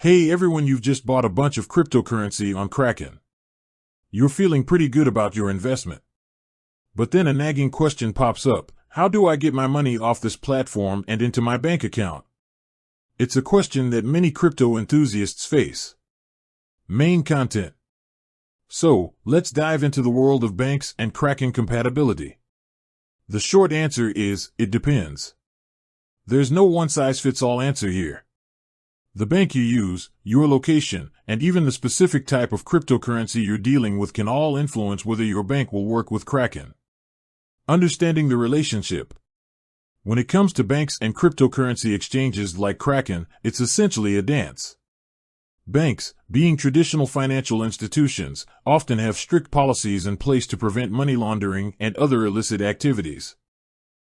Hey everyone, you've just bought a bunch of cryptocurrency on Kraken. You're feeling pretty good about your investment. But then a nagging question pops up. How do I get my money off this platform and into my bank account? It's a question that many crypto enthusiasts face. Main content. So, let's dive into the world of banks and Kraken compatibility. The short answer is, it depends. There's no one-size-fits-all answer here. The bank you use, your location, and even the specific type of cryptocurrency you're dealing with can all influence whether your bank will work with Kraken. Understanding the relationship. When it comes to banks and cryptocurrency exchanges like Kraken, it's essentially a dance. Banks, being traditional financial institutions, often have strict policies in place to prevent money laundering and other illicit activities.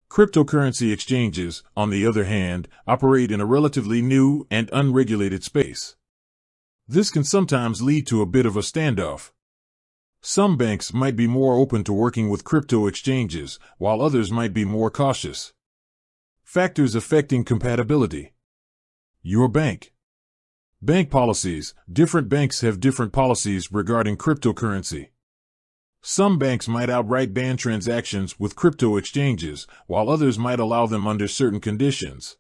Cryptocurrency exchanges, on the other hand, operate in a relatively new and unregulated space. This can sometimes lead to a bit of a standoff. Some banks might be more open to working with crypto exchanges, while others might be more cautious. Factors affecting compatibility. Your bank. Bank policies. Different banks have different policies regarding cryptocurrency. Some banks might outright ban transactions with crypto exchanges, while others might allow them under certain conditions.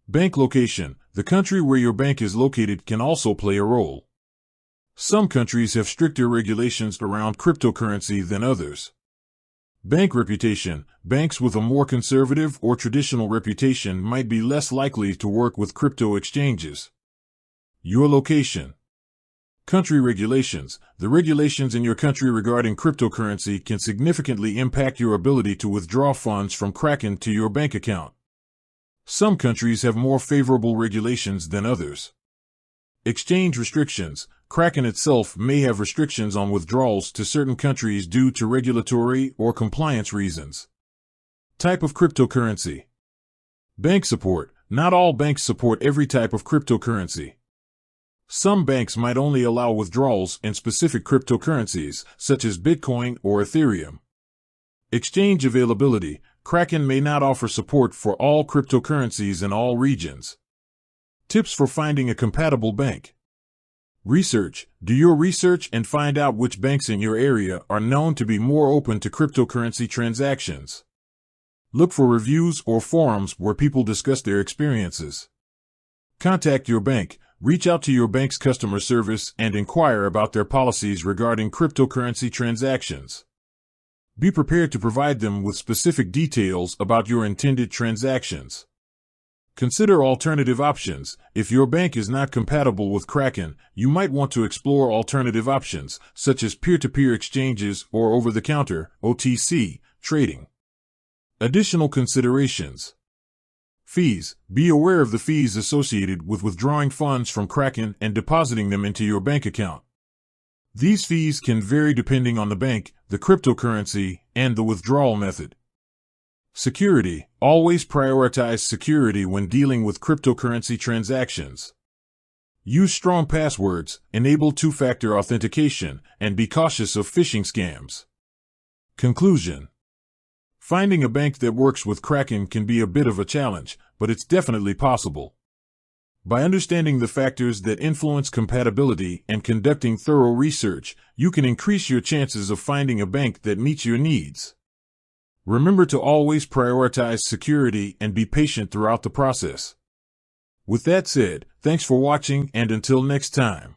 Bank location. The country where your bank is located can also play a role. Some countries have stricter regulations around cryptocurrency than others. Bank reputation. Banks with a more conservative or traditional reputation might be less likely to work with crypto exchanges. Your location. Country regulations. The regulations in your country regarding cryptocurrency can significantly impact your ability to withdraw funds from Kraken to your bank account. Some countries have more favorable regulations than others. Exchange restrictions. Kraken itself may have restrictions on withdrawals to certain countries due to regulatory or compliance reasons. Type of cryptocurrency. Bank support. Not all banks support every type of cryptocurrency. Some banks might only allow withdrawals in specific cryptocurrencies, such as Bitcoin or Ethereum. Exchange availability. Kraken may not offer support for all cryptocurrencies in all regions. Tips for finding a compatible bank. Research. Do your research and find out which banks in your area are known to be more open to cryptocurrency transactions. Look for reviews or forums where people discuss their experiences. Contact your bank. Reach out to your bank's customer service and inquire about their policies regarding cryptocurrency transactions. Be prepared to provide them with specific details about your intended transactions. Consider alternative options. If your bank is not compatible with Kraken, you might want to explore alternative options, such as peer-to-peer exchanges or over-the-counter (OTC) trading. Additional considerations. Fees. Be aware of the fees associated with withdrawing funds from Kraken and depositing them into your bank account. These fees can vary depending on the bank, the cryptocurrency, and the withdrawal method. Security. Always prioritize security when dealing with cryptocurrency transactions. Use strong passwords, enable two-factor authentication, and be cautious of phishing scams. Conclusion. Finding a bank that works with Kraken can be a bit of a challenge, but it's definitely possible. By understanding the factors that influence compatibility and conducting thorough research, you can increase your chances of finding a bank that meets your needs. Remember to always prioritize security and be patient throughout the process. With that said, thanks for watching, and until next time.